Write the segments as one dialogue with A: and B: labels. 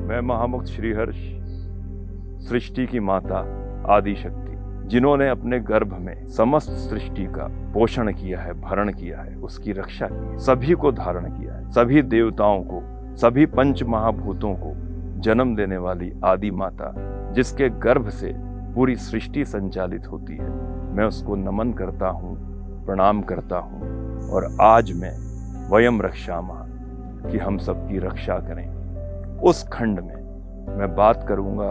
A: मैं महामुक्त श्रीहर्ष, सृष्टि की माता आदि शक्ति, जिन्होंने अपने गर्भ में समस्त सृष्टि का पोषण किया है, भरण किया है, उसकी रक्षा की है, सभी को धारण किया है, सभी देवताओं को, सभी पंच महाभूतों को जन्म देने वाली आदि माता, जिसके गर्भ से पूरी सृष्टि संचालित होती है, मैं उसको नमन करता हूँ, प्रणाम करता हूँ। और आज मैं वयम रक्षामः कि हम सबकी रक्षा करें, उस खंड में मैं बात करूंगा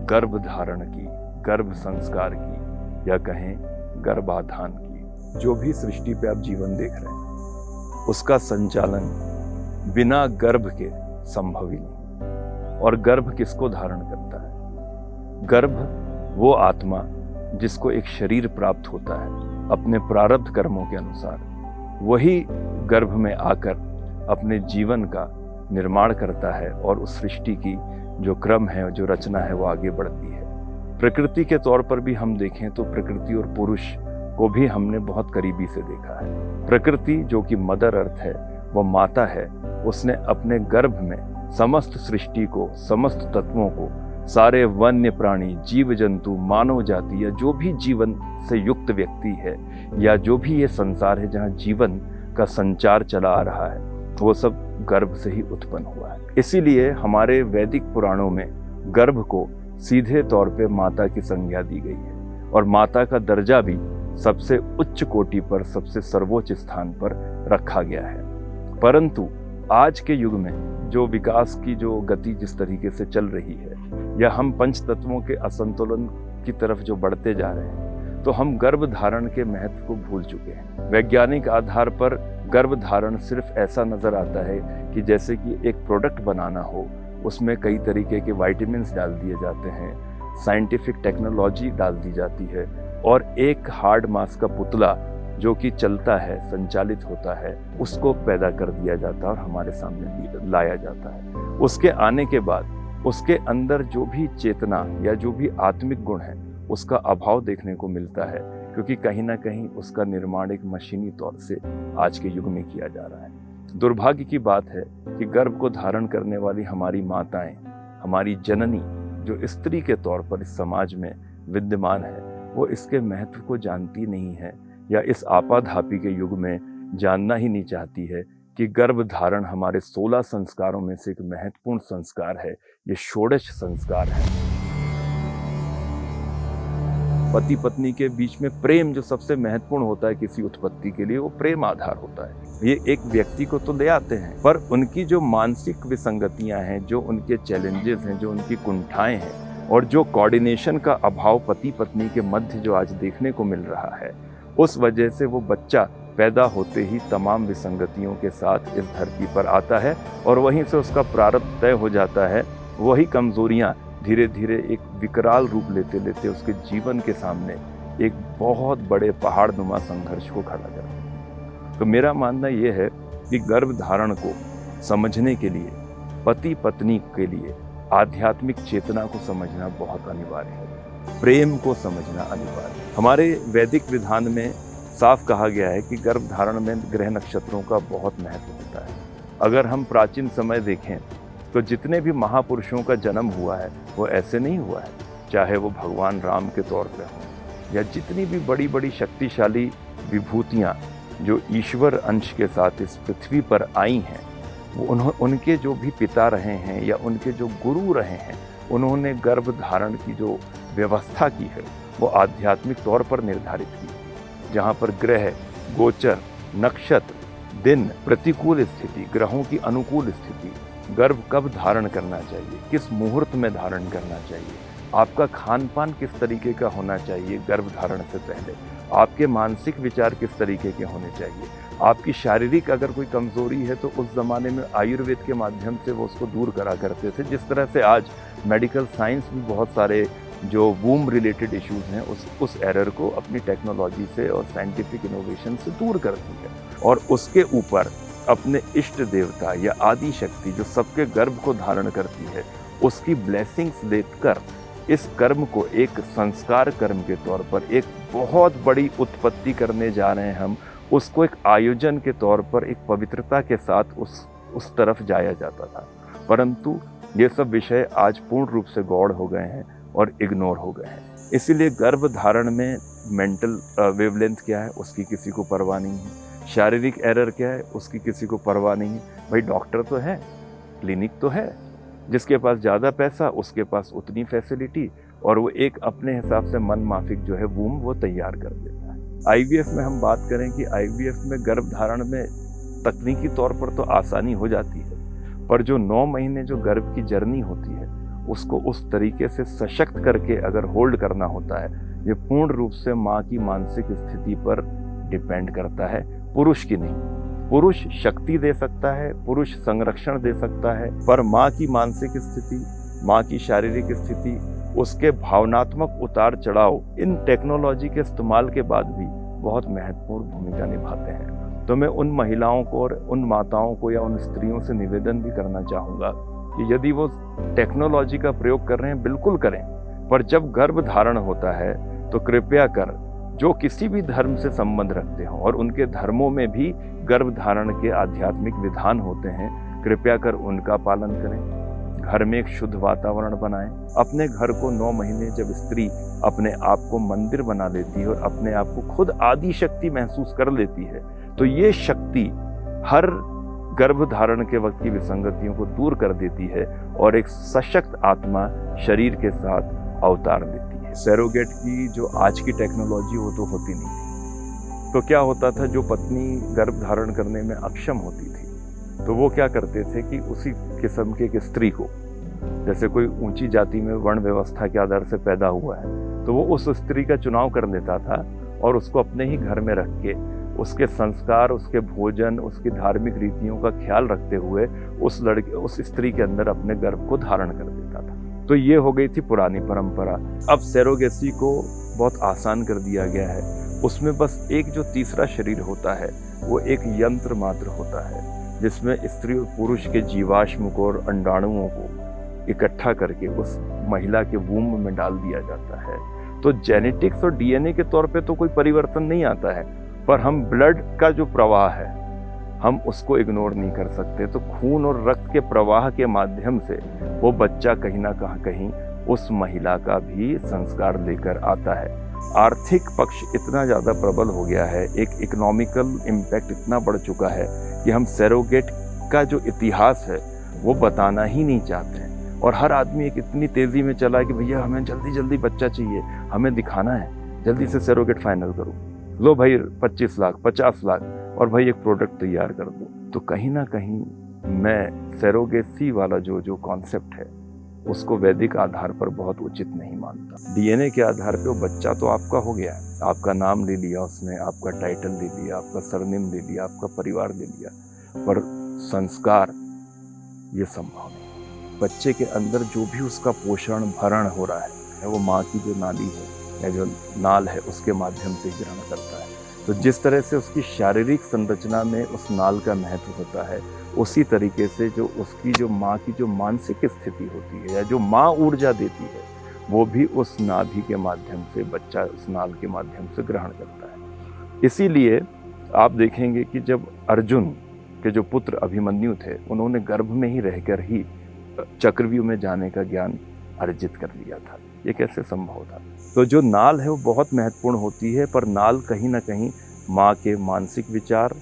A: गर्भ धारण की, गर्भ संस्कार की, या कहें गर्भाधान की। जो भी सृष्टि पे आप जीवन देख रहे हैं, उसका संचालन बिना गर्भ के संभव ही नहीं। और गर्भ किसको धारण करता है? गर्भ वो आत्मा जिसको एक शरीर प्राप्त होता है अपने प्रारब्ध कर्मों के अनुसार, वही गर्भ में आकर अपने जीवन का निर्माण करता है और उस सृष्टि की जो क्रम है, जो रचना है, वो आगे बढ़ती है। प्रकृति के तौर पर भी हम देखें तो प्रकृति और पुरुष को भी हमने बहुत करीबी से देखा है। प्रकृति जो कि मदर अर्थ है, वो माता है, उसने अपने गर्भ में समस्त सृष्टि को, समस्त तत्वों को, सारे वन्य प्राणी, जीव जंतु, मानव जाति या जो भी जीवन से युक्त व्यक्ति है, या जो भी ये संसार है जहाँ जीवन का संचार चला आ रहा है, वो सब गर्भ से ही उत्पन्न हुआ है। इसीलिए हमारे वैदिक पुराणों में गर्भ को सीधे तौर पे माता की संज्ञा दी गई है और माता का दर्जा भी सबसे उच्च कोटि पर, सबसे सर्वोच्च स्थान पर रखा गया है। परंतु आज के युग में जो विकास की जो गति जिस तरीके से चल रही है, या हम पंच तत्वों के असंतुलन की तरफ जो बढ़ते जा रहे हैं, तो हम गर्भ धारण के महत्व को भूल चुके हैं। वैज्ञानिक आधार पर गर्भ धारण सिर्फ ऐसा नजर आता है कि जैसे कि एक प्रोडक्ट बनाना हो, उसमें कई तरीके के विटामिन्स डाल दिए जाते हैं, साइंटिफिक टेक्नोलॉजी डाल दी जाती है, और एक हार्ड मास का पुतला जो कि चलता है, संचालित होता है, उसको पैदा कर दिया जाता है और हमारे सामने लाया जाता है। उसके आने के बाद उसके अंदर जो भी चेतना या जो भी आत्मिक गुण है, उसका अभाव देखने को मिलता है, क्योंकि कहीं ना कहीं उसका निर्माण एक मशीनी तौर से आज के युग में किया जा रहा है। दुर्भाग्य की बात है कि गर्भ को धारण करने वाली हमारी माताएं, हमारी जननी जो स्त्री के तौर पर इस समाज में विद्यमान है, वो इसके महत्व को जानती नहीं है, या इस आपाधापी के युग में जानना ही नहीं चाहती है कि गर्भ धारण हमारे 16 संस्कारों में से एक महत्वपूर्ण संस्कार है। ये षोडश संस्कार है। पति पत्नी के बीच में प्रेम जो सबसे महत्वपूर्ण होता है किसी उत्पत्ति के लिए, वो प्रेम आधार होता है। ये एक व्यक्ति को तो ले आते हैं, पर उनकी जो मानसिक विसंगतियां हैं, जो उनके चैलेंजेस हैं, जो उनकी कुंठाएं हैं, और जो कोऑर्डिनेशन का अभाव पति पत्नी के मध्य जो आज देखने को मिल रहा है, उस वजह से वो बच्चा पैदा होते ही तमाम विसंगतियों के साथ इस धरती पर आता है और वहीं से उसका प्रारब्ध तय हो जाता है। वही कमजोरियां धीरे धीरे एक विकराल रूप लेते लेते उसके जीवन के सामने एक बहुत बड़े पहाड़नुमा संघर्ष को खड़ा करते हैं। तो मेरा मानना यह है कि गर्भ धारण को समझने के लिए, पति पत्नी के लिए आध्यात्मिक चेतना को समझना बहुत अनिवार्य है, प्रेम को समझना अनिवार्य है। हमारे वैदिक विधान में साफ कहा गया है कि गर्भ धारण में ग्रह नक्षत्रों का बहुत महत्व होता है। अगर हम प्राचीन समय देखें तो जितने भी महापुरुषों का जन्म हुआ है, वो ऐसे नहीं हुआ है, चाहे वो भगवान राम के तौर पे हों, या जितनी भी बड़ी बड़ी शक्तिशाली विभूतियाँ जो ईश्वर अंश के साथ इस पृथ्वी पर आई हैं, वो उनके जो भी पिता रहे हैं या उनके जो गुरु रहे हैं, उन्होंने गर्भ धारण की जो व्यवस्था की है, वो आध्यात्मिक तौर पर निर्धारित की, जहाँ पर ग्रह, गोचर, नक्षत्र, दिन, प्रतिकूल स्थिति, ग्रहों की अनुकूल स्थिति, गर्भ कब धारण करना चाहिए, किस मुहूर्त में धारण करना चाहिए, आपका खान पान किस तरीके का होना चाहिए गर्भ धारण से पहले, आपके मानसिक विचार किस तरीके के होने चाहिए, आपकी शारीरिक अगर कोई कमजोरी है तो उस जमाने में आयुर्वेद के माध्यम से वो उसको दूर करा करते थे। जिस तरह से आज मेडिकल साइंस भी बहुत सारे जो वूम रिलेटेड इश्यूज हैं उस एरर को अपनी टेक्नोलॉजी से और साइंटिफिक इनोवेशन से दूर करती है, और उसके ऊपर अपने इष्ट देवता या आदि शक्ति जो सबके गर्भ को धारण करती है, उसकी ब्लेसिंग्स देकर इस कर्म को एक संस्कार कर्म के तौर पर एक बहुत बड़ी उत्पत्ति करने जा रहे हैं हम, उसको एक आयोजन के तौर पर एक पवित्रता के साथ उस तरफ जाया जाता था। परंतु ये सब विषय आज पूर्ण रूप से गौड़ हो गए हैं और इग्नोर हो गए हैं। इसीलिए गर्भ धारण में मेंटल वेवलेंथ क्या है उसकी किसी को परवाह नहीं है, शारीरिक एरर क्या है उसकी किसी को परवाह नहीं है। भाई डॉक्टर तो है, क्लिनिक तो है, जिसके पास ज़्यादा पैसा उसके पास उतनी फैसिलिटी, और वो एक अपने हिसाब से मन माफिक जो है वूम वो तैयार कर देता है। आईवीएफ में हम बात करें कि आईवीएफ में गर्भ धारण में तकनीकी तौर पर तो आसानी हो जाती है, पर जो 9 महीने जो गर्भ की जर्नी होती है उसको उस तरीके से सशक्त करके अगर होल्ड करना होता है, ये पूर्ण रूप से माँ की मानसिक स्थिति पर डिपेंड करता है, पुरुष की नहीं। पुरुष शक्ति दे सकता है, पुरुष संरक्षण दे सकता है, पर माँ की मानसिक स्थिति, माँ की शारीरिक स्थिति, उसके भावनात्मक उतार चढ़ाव इन टेक्नोलॉजी के इस्तेमाल के बाद भी बहुत महत्वपूर्ण भूमिका निभाते हैं। तो मैं उन महिलाओं को और उन माताओं को या उन स्त्रियों से निवेदन भी करना चाहूँगा कि यदि वो टेक्नोलॉजी का प्रयोग कर रहे हैं बिल्कुल करें, पर जब गर्भ धारण होता है तो कृपया कर जो किसी भी धर्म से संबंध रखते हों और उनके धर्मों में भी गर्भ धारण के आध्यात्मिक विधान होते हैं, कृपया कर उनका पालन करें। घर में एक शुद्ध वातावरण बनाएं। अपने घर को 9 महीने जब स्त्री अपने आप को मंदिर बना लेती है और अपने आप को खुद आदि शक्ति महसूस कर लेती है, तो ये शक्ति हर गर्भ धारण के वक्त की विसंगतियों को दूर कर देती है और एक सशक्त आत्मा शरीर के साथ अवतार लेती है। सैरोगेट की जो आज की टेक्नोलॉजी वो तो होती नहीं थी। तो क्या होता था, जो पत्नी गर्भ धारण करने में अक्षम होती थी तो वो क्या करते थे कि उसी किस्म के एक स्त्री को, जैसे कोई ऊंची जाति में वर्ण व्यवस्था के आधार से पैदा हुआ है, तो वो उस स्त्री का चुनाव कर लेता था और उसको अपने ही घर में रख के उसके संस्कार, उसके भोजन, उसकी धार्मिक रीतियों का ख्याल रखते हुए उस स्त्री के अंदर अपने गर्भ को धारण कर देता था। तो ये हो गई थी पुरानी परंपरा। अब सैरोगेसी को बहुत आसान कर दिया गया है। उसमें बस एक जो तीसरा शरीर होता है वो एक यंत्र मात्र होता है, जिसमें स्त्री और पुरुष के जीवाश्म को और अंडाणुओं को इकट्ठा करके उस महिला के वूम में डाल दिया जाता है। तो जेनेटिक्स और डीएनए के तौर पे तो कोई परिवर्तन नहीं आता है, पर हम ब्लड का जो प्रवाह है हम उसको इग्नोर नहीं कर सकते। तो खून और रक्त के प्रवाह के माध्यम से वो बच्चा कहीं ना कहीं उस महिला का भी संस्कार लेकर आता है। आर्थिक पक्ष इतना ज़्यादा प्रबल हो गया है, एक इकोनॉमिकल इम्पैक्ट इतना बढ़ चुका है कि हम सैरोगेट का जो इतिहास है वो बताना ही नहीं चाहते हैं। और हर आदमी एक इतनी तेज़ी में चला कि भैया हमें जल्दी जल्दी बच्चा चाहिए, हमें दिखाना है, जल्दी से सैरोगेट फाइनल करो, लो भाई 25 लाख 50 लाख और भाई एक प्रोडक्ट तैयार कर दो। तो कहीं ना कहीं मैं सैरोगेसी वाला जो कॉन्सेप्ट है उसको वैदिक आधार पर बहुत उचित नहीं मानता। डीएनए के आधार पे वो बच्चा तो आपका हो गया है, आपका नाम ले लिया उसने, आपका टाइटल ले लिया, आपका सरनेम ले लिया, आपका परिवार ले लिया, पर संस्कार ये संभव नहीं। बच्चे के अंदर जो भी उसका पोषण भरण हो रहा है वो माँ की जो नाली है या जो नाल है उसके माध्यम से ग्रहण करता है। तो जिस तरह से उसकी शारीरिक संरचना में उस नाल का महत्व होता है, उसी तरीके से जो उसकी जो माँ की जो मानसिक स्थिति होती है या जो माँ ऊर्जा देती है वो भी उस नाभि के माध्यम से बच्चा उस नाल के माध्यम से ग्रहण करता है। इसीलिए आप देखेंगे कि जब अर्जुन के जो पुत्र अभिमन्यु थे उन्होंने गर्भ में ही रहकर ही चक्रव्यूह में जाने का ज्ञान अर्जित कर लिया था। ये कैसे संभव था? तो जो नाल है वो बहुत महत्वपूर्ण होती है, पर नाल कहीं ना कहीं माँ के मानसिक विचार,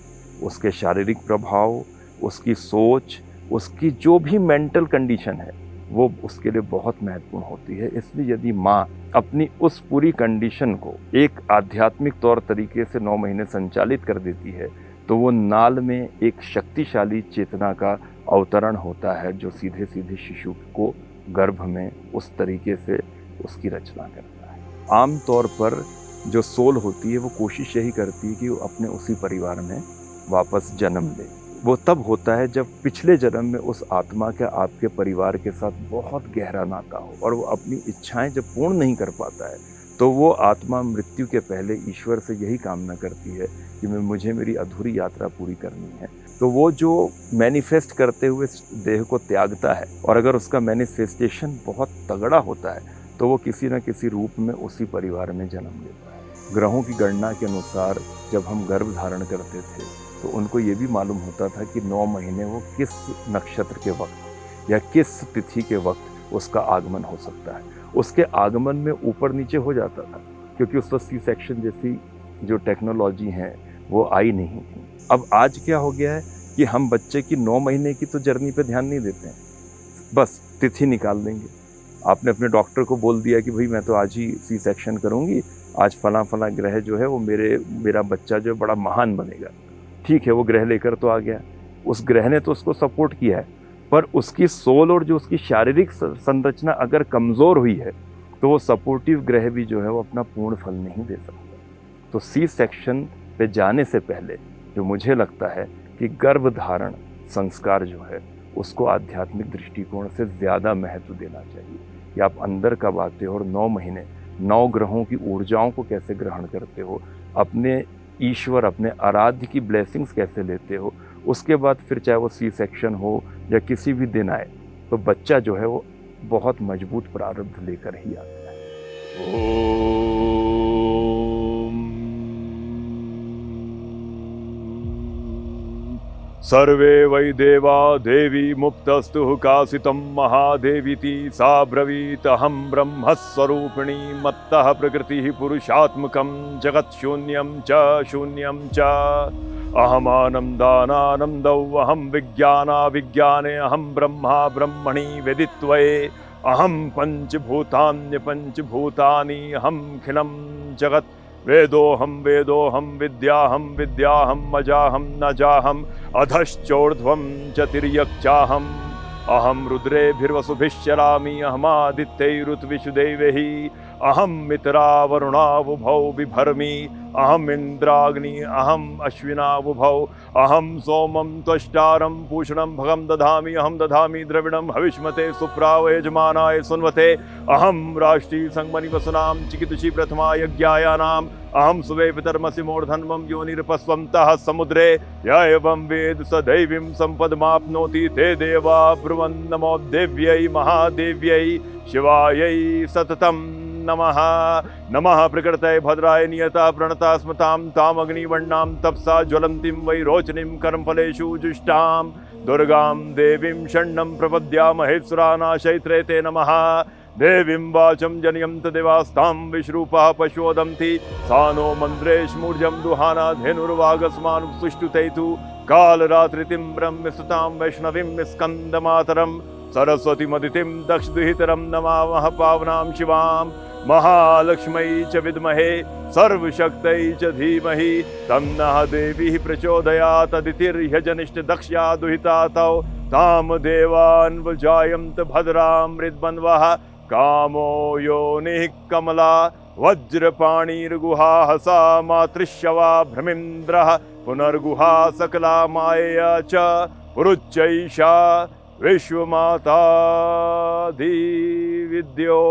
A: उसके शारीरिक प्रभाव, उसकी सोच, उसकी जो भी मेंटल कंडीशन है वो उसके लिए बहुत महत्वपूर्ण होती है। इसलिए यदि माँ अपनी उस पूरी कंडीशन को एक आध्यात्मिक तौर तरीके से 9 महीने संचालित कर देती है तो वो नाल में एक शक्तिशाली चेतना का अवतरण होता है जो सीधे सीधे शिशु को गर्भ में उस तरीके से उसकी रचना करता है। आम तौर पर जो सोल होती है वो कोशिश यही करती है कि वो अपने उसी परिवार में वापस जन्म ले। वो तब होता है जब पिछले जन्म में उस आत्मा का आपके परिवार के साथ बहुत गहरा नाता हो और वो अपनी इच्छाएं जब पूर्ण नहीं कर पाता है तो वो आत्मा मृत्यु के पहले ईश्वर से यही कामना करती है कि मुझे मेरी अधूरी यात्रा पूरी करनी है। तो वो जो मैनिफेस्ट करते हुए देह को त्यागता है और अगर उसका मैनिफेस्टेशन बहुत तगड़ा होता है तो वो किसी न किसी रूप में उसी परिवार में जन्म लेता है। ग्रहों की गणना के अनुसार जब हम गर्भ धारण करते थे तो उनको ये भी मालूम होता था कि 9 महीने वो किस नक्षत्र के वक्त या किस तिथि के वक्त उसका आगमन हो सकता है। उसके आगमन में ऊपर नीचे हो जाता था, क्योंकि उस वक्त सी सेक्शन जैसी जो टेक्नोलॉजी है वो आई नहीं थी। अब आज क्या हो गया है कि हम बच्चे की 9 महीने की तो जर्नी पे ध्यान नहीं देते हैं, बस तिथि निकाल देंगे। आपने अपने डॉक्टर को बोल दिया कि भाई मैं तो आज ही सी सेक्शन करूँगी, आज फला फला ग्रह जो है वो मेरा बच्चा जो है बड़ा महान बनेगा। ठीक है, वो ग्रह लेकर तो आ गया, उस ग्रह ने तो उसको सपोर्ट किया है, पर उसकी सोल और जो उसकी शारीरिक संरचना अगर कमज़ोर हुई है तो वो सपोर्टिव ग्रह भी जो है वो अपना पूर्ण फल नहीं दे सकता। तो सी सेक्शन पे जाने से पहले जो मुझे लगता है कि गर्भधारण संस्कार जो है उसको आध्यात्मिक दृष्टिकोण से ज़्यादा महत्व देना चाहिए कि आप अंदर कब आते हो और 9 महीने 9 ग्रहों की ऊर्जाओं को कैसे ग्रहण करते हो, अपने ईश्वर अपने आराध्य की ब्लेसिंग्स कैसे लेते हो। उसके बाद फिर चाहे वो सी सेक्शन हो या किसी भी दिन आए तो बच्चा जो है वो बहुत मजबूत प्रारब्ध लेकर ही आता है। सर्वे वै देवा देवी मुक्तस्तु कासितं महादेवीति सा ब्रवीत अहं ब्रह्मस्वरूपिणी मत्तः प्रकृतिः पुरुषात्मकं जगत्शून्यं च अहमानन्दानानन्दौ अहं विज्ञानाविज्ञाने अहं ब्रह्मा ब्रह्मणि वेदित्वये अहं पञ्चभूतानि अहं खिलं जगत् वेदोऽहं विद्याहं अजाहं न जाहं अधश्चोर्ध्वं च तिर्यक्चाहम् अहं रुद्रेभिर्वसुभिश्चरामि अहमादित्यैरुत्विषु देवैः अहं मित्रावरुणावुभौ बिभर्मि अहम् इन्द्राग्नि अहम् अश्विनावुभौ अहं सोमं त्वष्टारं पूषणं भगं दधामि अहं दधामि द्रविणं हविष्मते सुप्राव यजमानाय सुन्वते अहं राष्ट्री संगमनिवसुनां चिकितुषी प्रथमा यज्ञायानाम् अहं सुवे पितर्मसि मूर्धन्वं योनिर्पस्वन्तः समुद्रे य एवं वेद स दैवीं सम्पदमाप्नोति ते देवा ब्रुवन् नमो देव्यै महादेव्यै शिवायै सततं नमः। नमः प्रकृतये भद्राय नियता प्रणता स्मतां तामग्निवर्णां तपसा ज्वलन्तीं वैरोचनीं कर्मफलेषु जुष्टां दुर्गां देवीं शरणं प्रपद्यामहे सुरानाशैत्रे ते नमः। देवीं वाचं जनयन्त देवास्तां विश्रूपः पशुवदन्ति सा नो मन्द्रेशमूर्जं दुहाना धेनुर्वागस्मानुसुष्टुतैतु कालरात्रितिं ब्रह्मस्तुतां वैष्णवीं स्कन्दमातरं सरस्वतीमदितिं दक्षदुहितरं नमामः पावनां शिवां महालक्ष्मै च विद्महे सर्वशक्तै च धीमहि तन्नः देवी प्रचोदयात् तदितिर्ह्यजनिष्ठ दक्ष्या दुहिता तौ तां देवान्वजायन्त भद्रां मृद्बन्वः कामो योनिः कमला वज्रपाणिर्गुहा सा मातृश्यवा भ्रमिन्द्रः पुनर्गुहा सकला मायया च पुरुच्चैषा विश्वमाता धीविद्यो।